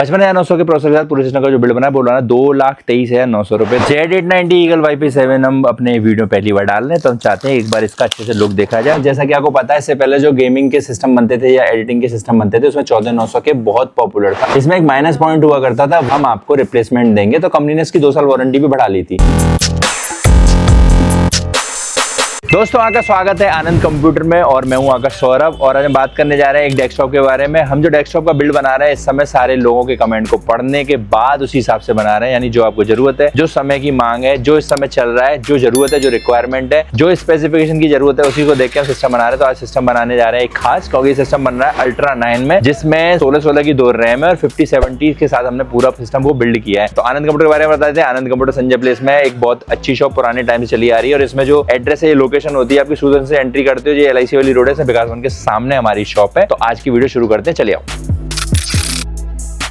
55,900 के प्रोसेसर के साथ पूरे सिस्टम का जो बिल्ड बना है बोल रहा है 2,23,900 रुपए। Z890 ईगल वाईफाई 7 हम अपने वीडियो पहली बार डाल रहे हैं, तो हम चाहते हैं एक बार इसका अच्छे से लुक देखा जाए। जैसा कि आपको पता है, इससे पहले जो गेमिंग के सिस्टम बनते थे या एडिटिंग के सिस्टम बनते थे उसमें 14,900 के बहुत पॉपुलर था। इसमें एक माइनस पॉइंट हुआ करता था, हम आपको रिप्लेसमेंट देंगे, तो कंपनी ने इसकी 2 साल वारंटी भी बढ़ा ली थी। दोस्तों आपका स्वागत है आनंद कंप्यूटर में और मैं हूं आकाश सौरभ और आज हम बात करने जा रहे हैं एक डेस्कटॉप के बारे में। हम जो डेस्कटॉप का बिल्ड बना रहे हैं इस समय सारे लोगों के कमेंट को पढ़ने के बाद उसी हिसाब से बना रहे हैं, यानी जो आपको जरूरत है, जो समय की मांग है, जो इस समय चल रहा है, जो जरूरत है, जो रिक्वायरमेंट है, जो स्पेसिफिकेशन की जरूरत है, उसी को देख के हम सिस्टम बना रहे हैं। तो आज सिस्टम बनाने जा रहे हैं एक खास, क्योंकि सिस्टम बन रहा है अल्ट्रा 9 में, जिसमें 16 की 2 रैम है और 5070 के साथ हमने पूरा सिस्टम को बिल्ड किया है। तो आनंद कंप्यूटर के बारे में बताते हैं। आनंद कंप्यूटर संजय प्लेस में एक बहुत अच्छी शॉप पुराने टाइम से चली आ रही है और इसमें जो एड्रेस है, लोकेशन होती है, आपकी सूरत से एंट्री करते हो, ये LIC वाली रोड है, विकास भवन के सामने हमारी शॉप है। तो आज की वीडियो शुरू करते हैं, चलिए आओ।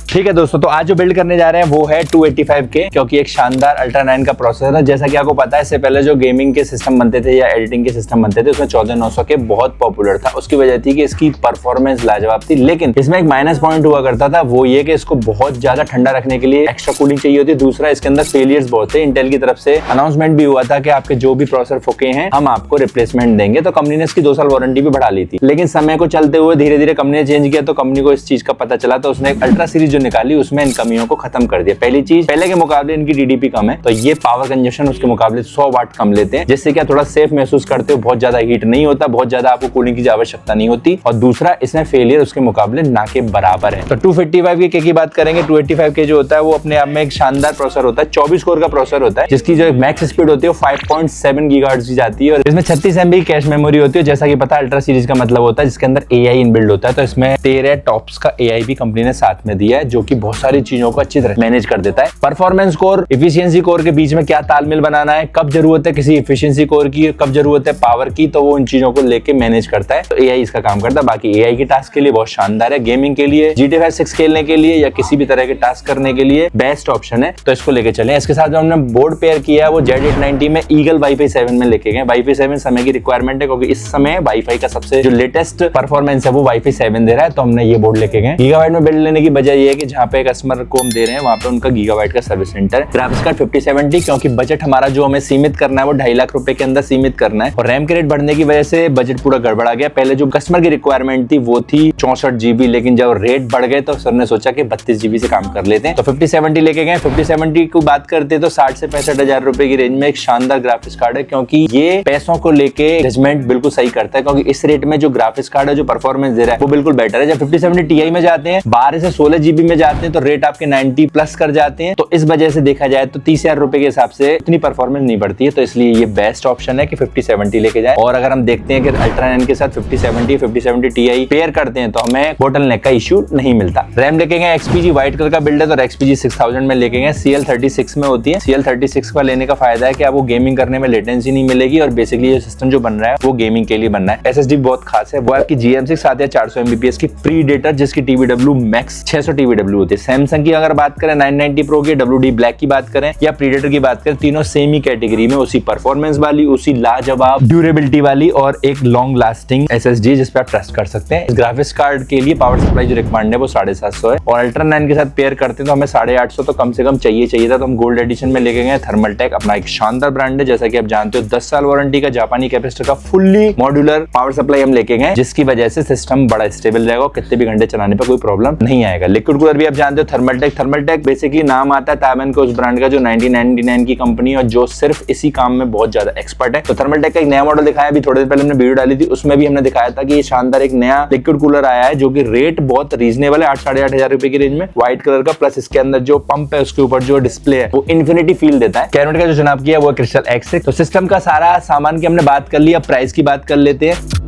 ठीक है दोस्तों, तो आज जो बिल्ड करने जा रहे हैं वो है 285K, क्योंकि एक शानदार अल्ट्रा 9 का प्रोसेसर है। जैसा कि आपको पता है, इससे पहले जो गेमिंग के सिस्टम बनते थे या एडिटिंग के सिस्टम बनते थे उसमें 14,900 के बहुत पॉपुलर था। उसकी वजह थी कि इसकी परफॉर्मेंस लाजवाब थी, लेकिन इसमें एक माइनस पॉइंट हुआ करता था, वो ये कि इसको बहुत ज्यादा ठंडा रखने के लिए एक्स्ट्रा कूलिंग चाहिए होती है। दूसरा, इसके अंदर फेलियर्स बहुत थे। इंटेल की तरफ से अनाउंसमेंट भी हुआ था कि आपके जो भी प्रोसेसर फुके हैं हम आपको रिप्लेसमेंट देंगे, तो कंपनी ने इसकी 2 साल वारंटी भी बढ़ा ली थी। लेकिन समय को चलते हुए धीरे धीरे कंपनी ने चेंज किया, तो कंपनी को इस चीज का पता चला, तो उसने एक अल्ट्रा सीरीज जो निकाली उसमें कमियों को खत्म कर दिया। पहली चीज, पहले के मुकाबले इनकी TDP कम है, तो ये पावर कंजप्शन उसके मुकाबले 100 वाट कम लेते हैं, जिससे क्या थोड़ा सेफ महसूस करते हो, बहुत ज्यादा हीट नहीं होता, बहुत ज्यादा आपको कूलिंग की आवश्यकता नहीं होती। और दूसरा, इसमें फेलियर उसके मुकाबले ना के बराबर है। तो 255K की बात करेंगे। 285K जो होता है वो अपने आप में एक शानदार प्रोसेसर होता है, 24 कोर का प्रोसेसर होता है, जिसकी जो मैक्स स्पीड होती है 5.7 GHz की जाती है और इसमें 36 MB कैश मेमोरी होती है। जैसा कि पता है, अल्ट्रा सीरीज का मतलब होता है जिसके अंदर AI इनबिल्ड होता है, तो इसमें 13 टॉप्स का AI भी कंपनी ने साथ में दिया है, जो कि बहुत सारी चीजों को अच्छी तरह मैनेज कर देता है। परफॉर्मेंस कोर, एफिशिएंसी कोर के बीच में क्या तालमेल बनाना है, कब जरूरत है किसी एफिशिएंसी कोर की, कब जरूरत है पावर की, तो वो इन चीजों को लेके मैनेज करता है। तो AI इसका काम करता है। बाकी AI के टास्क के लिए बहुत शानदार है, गेमिंग के लिए, GTA 5 6 खेलने के लिए या किसी भी तरह के टास्क करने के लिए बेस्ट ऑप्शन है, तो इसको लेके चलें। इसके साथ जो हमने बोर्ड पेयर किया है वो Z890 में ईगल वाईफाई 7 में लेके गए। वाईफाई 7 समय की रिक्वायरमेंट है, क्योंकि इस समय वाईफाई का सबसे जो लेटेस्ट परफॉर्मेंस है वो वाईफाई 7 दे रहा है, तो हमने ये बोर्ड लेके गए। गीगाबाइट में बिल्ड लेने की वजह ये है कि जहाँ पे कस्टमर को हम दे रहे हैं वहाँ पे उनका गीगाबाइट का सर्विस सेंटर। ग्राफिक्स कार्ड 5070, क्योंकि बजट हमारा जो हमें सीमित करना है वो 2.5 लाख रुपए के अंदर सीमित करना है, और रैम के रेट बढ़ने की वजह से बजट पूरा गड़बड़ा गया। पहले जो कस्टमर की रिक्वायरमेंट थी वो थी 64 GB, लेकिन जब रेट बढ़ गए तो सर ने सोचा कि 32 GB से काम कर लेते हैं, तो 5070 लेके गए। 5070 की बात करते हैं तो 60 से 65 हजार रुपए की रेंज में एक शानदार ग्राफिक्स कार्ड है, क्योंकि ये पैसों को लेके जजमेंट बिल्कुल सही करता है, क्योंकि इस रेट में जो ग्राफिक्स कार्ड है, जो परफॉर्मेंस दे रहा है वो बिल्कुल बेटर है। जब 5070 Ti में जाते हैं, 12 से 16 GB में जाते हैं, तो रेट आपके 90 प्लस कर जाते हैं। तो इस वजह से देखा जाए तो 30,000 रुपए के हिसाब से इतनी परफॉर्मेंस नहीं बढ़ती है, तो इसलिए ये बेस्ट ऑप्शन है कि 5070 लेके जाए। और अगर हम देखते हैं कि अल्ट्रा 9 के साथ 5070 Ti पेयर करते हैं तो हमें बोटलनेक का इश्यू नहीं मिलता। रैम लेके गए XPG, व्हाइट कलर का बिल्ड है, तो XPG 6000 में लेके गए। CL36 में होती है। CL36 का लेने का फायदा है कि आपको गेमिंग करने में लेटेंसी नहीं मिलेगी, और बेसिकली ये सिस्टम जो बन रहा है वो गेमिंग के लिए बन रहा है। SSD बहुत खास है, वो आपकी GM6 आती है 400 MBPS की प्रीडेटर, जिसकी TBW मैक्स 600 TBW होती है। सैमसंग की अगर बात करें 990 Pro की, WD ब्लैक की बात करें या प्रीडेटर की बात करें, तीनों सेम ही कैटेगरी में, उसी परफॉर्मेंस वाली, उसी लाजवाब ड्यूरेबिलिटी वाली और एक लॉन्ग लास्टिंग SSD जिस पे आप ट्रस्ट कर सकते हैं। इस ग्राफिक्स कार्ड के लिए पावर सप्लाई जो रिकमेंड है वो 750 है, और अल्ट्रा 9 के साथ पेयर करते हैं तो हमें 850 तो कम से कम चाहिए था। तो हम गोल्ड एडिशन में लेके गए थर्मलटेक, अपना एक शानदार ब्रांड है, जैसा कि आप जानते हो, 10 साल वारंटी का जापानी कैपेसिटर का फुल्ली मॉड्यूलर पावर सप्लाई हम लेके गए, जिसकी वजह से सिस्टम बड़ा स्टेबल रहेगा, कितने भी घंटे चलाने पर कोई प्रॉब्लम नहीं आएगा। लिक्विड कूलर भी आप जानते हो थर्मलटेक बेसिकली नाम आता है ताइवान के उस ब्रांड का जो 1999 की कंपनी और जो सिर्फ इसी काम में बहुत ज्यादा एक्सपर्ट है। तो थर्मलटेक का एक नया मॉडल दिखाया, अभी थोड़ी देर पहले हमने वीडियो डाली थी, उसमें भी हमने दिखाया था कि ये शानदार एक नया लिक्विड कूलर आया है, जो कि रेट बहुत रीजनेबल है, 8-8.5 हजार रुपए की रेंज में, व्हाइट कलर का, प्लस इसके अंदर जो पंप है उसके ऊपर जो डिस्प्ले है वो इन्फिनिटी फील देता है। कैबिनेट का जो चुनाव किया वो क्रिस्टल एक्स है। तो सिस्टम का सारा सामान की हमने बात कर ली, अब प्राइस की बात कर लेते हैं।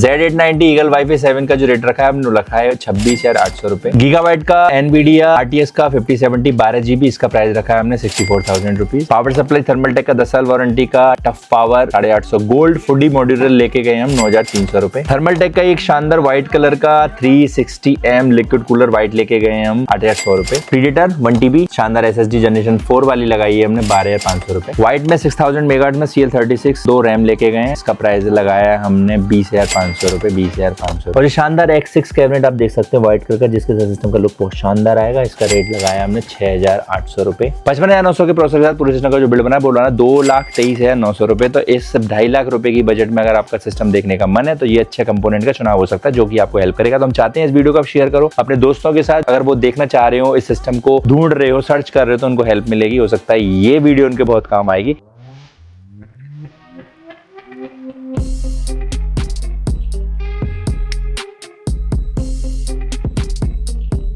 Z890 ईगल वाईफाई 7 का जो रेट रखा है हमने रखा है 26,800 रुपए। गीगाबाइट का NVIDIA RTX का 5070 12 GB, इसका प्राइस रखा है हमने 64,000 रुपीज। पावर सप्लाई थर्मलटेक का 10 साल वारंटी का tough power 850 gold foodie modular लेके गए हम 9,300 रुपए। थर्मलटेक का एक शानदार व्हाइट कलर का 360M लिक्विड कूलर व्हाइट लेके गए हम 8,800 रुपए। प्रीडेटर 1 TB शानदार SSD जनरेशन 4 वाली लगाई है हमने 12,500 रुपए। व्हाइट में 6000 मेगाहर्ट्ज में CL36 2 रैम लेके गए हैं, इसका प्राइस लगाया है हमने 20,500 500 रुपए, 20,500। और ये शानदार X6 कैबिनेट आप देख सकते हैं व्हाइट कलर का, जिसके साथ सिस्टम का लुक बहुत शानदार आएगा। इसका रेट लगाया हमने 6,800 रुपए। 55,900 के प्रोसेसर के साथ पूरे सिस्टम का जो बिल्ड बना है बोल रहा है 2,23,900 रुपए। तो इस 2.5 लाख रुपए की बजट में अगर आपका सिस्टम देखने का मन है तो ये अच्छे कंपोनेंट का चुनाव हो सकता है, जो कि आपको हेल्प करेगा। तो हम चाहते हैं इस वीडियो को आप शेयर करो अपने दोस्तों के साथ। अगर वो देखना चाह रहे हो, इस सिस्टम को ढूंढ रहे हो, सर्च कर रहे हो, तो उनको हेल्प मिलेगी। हो सकता है ये वीडियो उनके बहुत काम आएगी।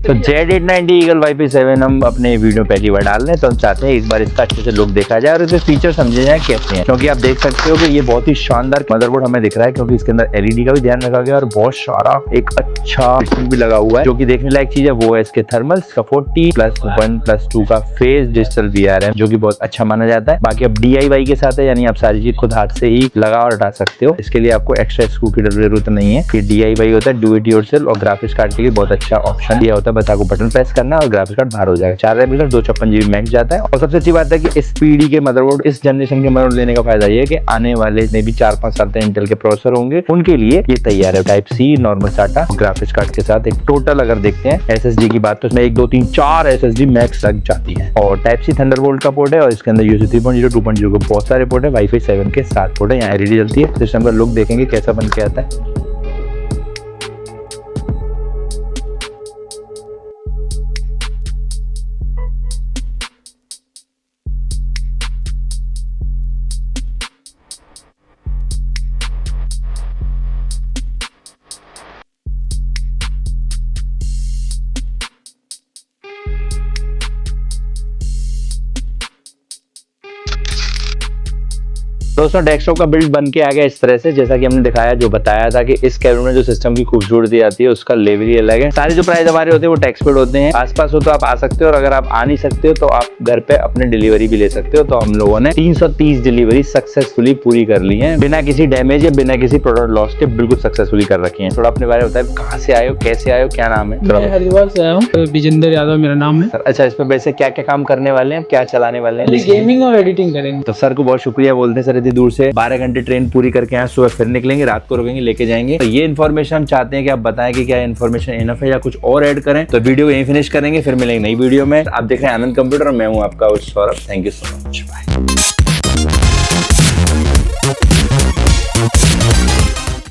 तो Z890 ईगल वाईफाई 7 हम अपने वीडियो पहली बार डाल रहे हैं, तो हम चाहते हैं इस बार इसका अच्छे से लुक देखा जाए और इसके फीचर समझे जाए कैसे हैं। क्योंकि आप देख सकते हो कि ये बहुत ही शानदार मदरबोर्ड हमें दिख रहा है, क्योंकि इसके अंदर LED का भी ध्यान रखा गया और बहुत सारा एक अच्छा फिटिंग भी लगा हुआ है। जो कि देखने लायक चीज है वो है इसके थर्मल्स का 40+1+2 का फेस डिजिटल VRM, जो कि बहुत अच्छा माना जाता है। बाकी अब DIY के साथ है, यानी आप सारी चीज खुद हाथ से ही लगा और हटा सकते हो। इसके लिए आपको एक्स्ट्रा स्क्रू की जरूरत नहीं है। ये DIY होता है, डू इट योरसेल्फ, और ग्राफिक्स कार्ड के लिए बहुत अच्छा ऑप्शन दिया होता है। बस आपको बटन प्रेस करना और ग्राफिक्स कार्ड बाहर हो जाएगा। 4 256 GB मैक्स जाता है। और सबसे अच्छी बात है कि इस पीढ़ी के मदरबोर्ड, इस जनरेशन के मदरबोर्ड लेने का फायदा ये है कि आने वाले में भी 4-5 साल तक इंटेल के प्रोसेसर होंगे, उनके लिए ये तैयार है। Type-C normal SATA graphics card के साथ एक टोटल अगर देखते हैं SSD की बात, तो इसमें 1 2 3 4 SSD मैक्स लग जाती है। और Type-C थंडरबोल्ट का पोर्ट है और इसके अंदर USB 3.0 2.0 के बहुत सारे पोर्ट है। वाईफाई 7 के 7 पोर्ट है। यहाँ LED जलती है। सिस्टम का लुक देखेंगे कैसा बन के आता है। दोस्तों डेस्कटॉप का बिल्ड बन के आ गया इस तरह से, जैसा कि हमने दिखाया, जो बताया था कि इस कैबिनेट में जो सिस्टम की खूबसूरती आती है उसका लेवल ही अलग है। सारे जो प्राइस हमारे होते हैं वो टैक्स पेड होते हैं। आसपास हो तो आप आ सकते हो, और अगर आप आ नहीं सकते हो तो आप घर पे अपने डिलीवरी भी ले सकते हो। तो हम लोगों ने 330 डिलीवरी सक्सेसफुली पूरी कर ली है, बिना किसी डैमेज या बिना किसी प्रोडक्ट लॉस के बिल्कुल सक्सेसफुली कर रखी है। थोड़ा अपने बारे में बताए, कहाँ से आए हो, कैसे आए हो, क्या नाम है? मैं हरिद्वार से आया हूँ, विजेंद्र यादव मेरा नाम है। अच्छा, इस पे वैसे क्या क्या काम करने वाले हैं, क्या चलाने वाले हैं? गेमिंग और एडिटिंग करेंगे। तो सर को बहुत शुक्रिया बोलते हैं। सर इतनी दूर से 12 घंटे ट्रेन पूरी करके यहाँ सुबह फिर निकलेंगे, रात को रुकेंगे, लेके जाएंगे। तो ये इन्फॉर्मेशन हम चाहते हैं कि आप बताएं कि क्या इन्फॉर्मेशन इनफ है या कुछ और ऐड करें। तो वीडियो को यहीं फिनिश करेंगे, फिर मिलेंगे नई वीडियो में। आप देख रहे हैं आनंद कंप्यूटर और मैं हूँ आपका Saurabh. Thank you so much.